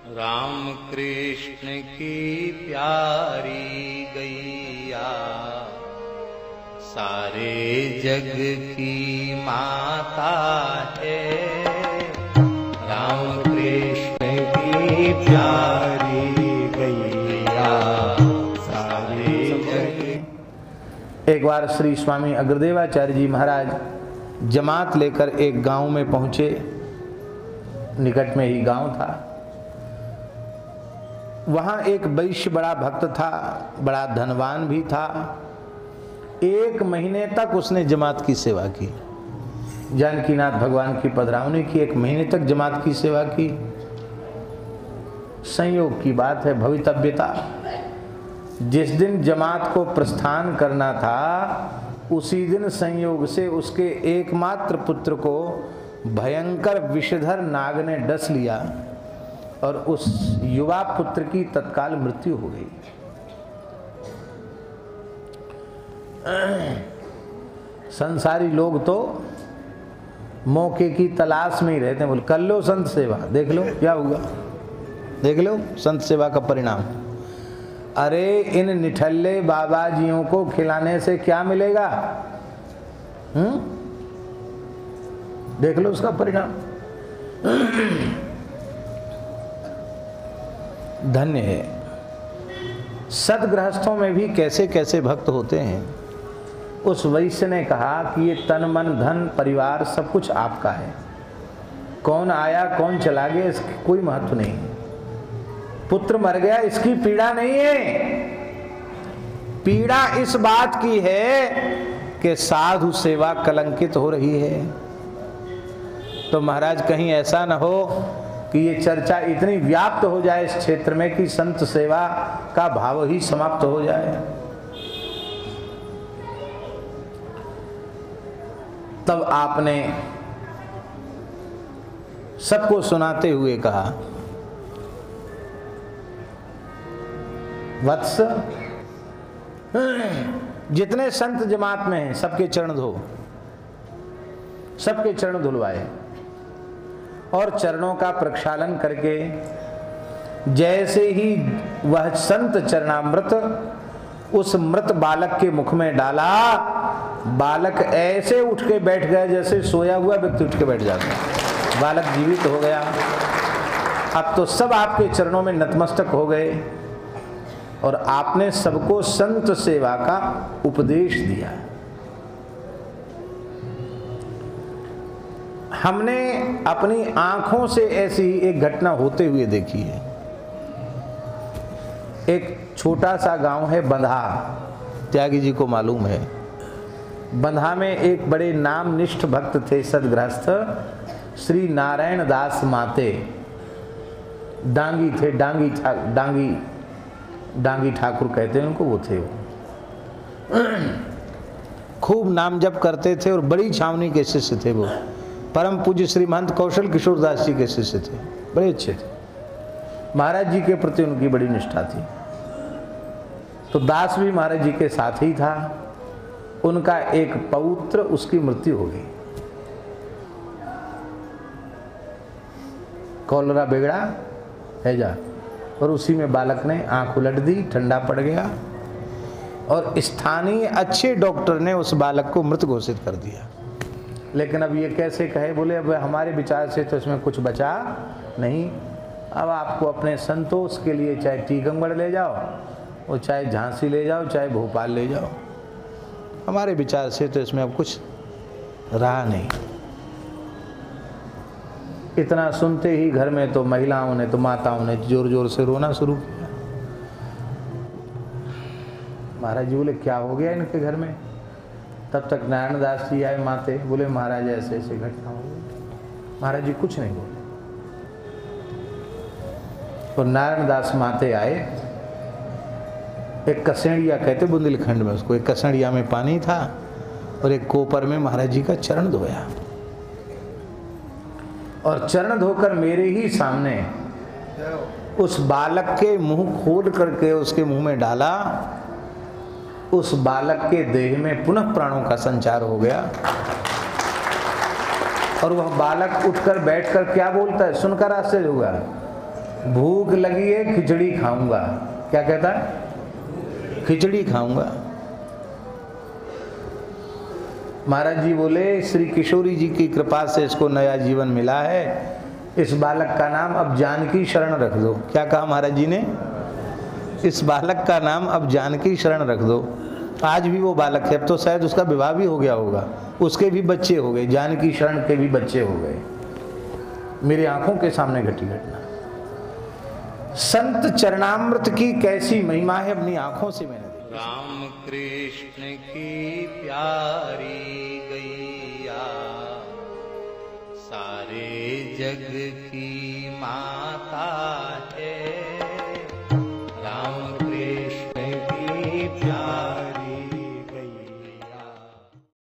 राम कृष्ण की प्यारी गैया सारे जग की माता है। राम कृष्ण की प्यारी गैया सारे जग। एक बार श्री स्वामी अग्रदेवाचार्य जी महाराज जमात लेकर एक गांव में पहुंचे। निकट में ही गांव था। वहां एक वैश्य बड़ा भक्त था, बड़ा धनवान भी था। 1 महीने तक उसने जमात की सेवा की। जानकीनाथ भगवान की पधरावनी की, 1 महीने तक जमात की सेवा की। संयोग की बात है, भवितव्यता। जिस दिन जमात को प्रस्थान करना था उसी दिन संयोग से उसके एकमात्र पुत्र को भयंकर विषधर नाग ने डस लिया और उस युवा पुत्र की तत्काल मृत्यु हो गई। संसारी लोग तो मौके की तलाश में ही रहते हैं। बोल कर लो संत सेवा, देख लो क्या होगा, देख लो संत सेवा का परिणाम। अरे इन निठल्ले बाबा जियों को खिलाने से क्या मिलेगा? देख लो उसका परिणाम। धन्य है। सदगृहस्थों में भी कैसे कैसे भक्त होते हैं। उस वैश्य ने कहा कि ये तन मन धन परिवार सब कुछ आपका है, कौन आया कौन चला गया इसकी कोई महत्व नहीं है। पुत्र मर गया इसकी पीड़ा नहीं है, पीड़ा इस बात की है कि साधु सेवा कलंकित हो रही है। तो महाराज कहीं ऐसा न हो कि ये चर्चा इतनी व्याप्त हो जाए इस क्षेत्र में कि संत सेवा का भाव ही समाप्त हो जाए। तब आपने सबको सुनाते हुए कहा, वत्स जितने संत जमात में हैं सबके चरण धो। सबके चरण धुलवाए और चरणों का प्रक्षालन करके जैसे ही वह संत चरणामृत उस मृत बालक के मुख में डाला, बालक ऐसे उठ के बैठ गया जैसे सोया हुआ व्यक्ति उठ के बैठ जाता है। बालक जीवित हो गया। अब तो सब आपके चरणों में नतमस्तक हो गए और आपने सबको संत सेवा का उपदेश दिया। हमने अपनी आंखों से ऐसी एक घटना होते हुए देखी है। एक छोटा सा गांव है बंधा, त्यागी जी को मालूम है। बंधा में एक बड़े नामनिष्ठ भक्त थे, सदगृहस्थ, श्री नारायण दास माते। डांगी थे, डांगी ठाकुर कहते हैं उनको, वो थे। वो खूब नाम जप करते थे और बड़ी छावनी के शिष्य थे। वो परम पूज्य श्री महंत कौशल किशोर दास जी के शिष्य थे, बड़े अच्छे थे। महाराज जी के प्रति उनकी बड़ी निष्ठा थी। तो दास भी महाराज जी के साथ ही था। उनका एक पौत्र, उसकी मृत्यु हो गई। कॉलरा बिगड़ा है जा, और उसी में बालक ने आंख उलट दी, ठंडा पड़ गया और स्थानीय अच्छे डॉक्टर ने उस बालक को मृत घोषित कर दिया। लेकिन अब ये कैसे कहे? बोले अब हमारे विचार से तो इसमें कुछ बचा नहीं। अब आपको अपने संतोष के लिए चाहे टीकमगढ़ ले जाओ और चाहे झांसी ले जाओ, चाहे भोपाल ले जाओ, हमारे विचार से तो इसमें अब कुछ रहा नहीं। इतना सुनते ही घर में तो महिलाओं ने, तो माताओं ने जोर जोर से रोना शुरू किया। महाराज जी बोले क्या हो गया इनके घर में? तब तक नारायण दास जी आए माते। बोले महाराज ऐसे ऐसे घटना हो गई। महाराज जी कुछ नहीं बोले। और नारायण दास माते आए। एक कसेड़िया कहते बुंदेलखंड में उसको, एक कसेड़िया में पानी था और एक कोपर में महाराज जी का चरण धोया। और चरण धोकर मेरे ही सामने उस बालक के मुंह खोल करके उसके मुंह में डाला। उस बालक के देह में पुनः प्राणों का संचार हो गया और वह बालक उठकर बैठकर क्या बोलता है, सुनकर आश्चर्य होगा। भूख लगी है खिचड़ी खाऊंगा। क्या कहता है? खिचड़ी खाऊंगा। महाराज जी बोले श्री किशोरी जी की कृपा से इसको नया जीवन मिला है, इस बालक का नाम अब जानकी शरण रख दो। क्या कहा महाराज जी ने? इस बालक का नाम अब जानकी शरण रख दो। आज भी वो बालक है, अब तो शायद उसका विवाह भी हो गया होगा, उसके भी बच्चे हो गए, जानकी शरण के भी बच्चे हो गए। मेरी आंखों के सामने घटी घटना। संत चरणामृत की कैसी महिमा है, अपनी आंखों से मैंने देखी। राम कृष्ण की प्यारी गैया, सारे जग की माँ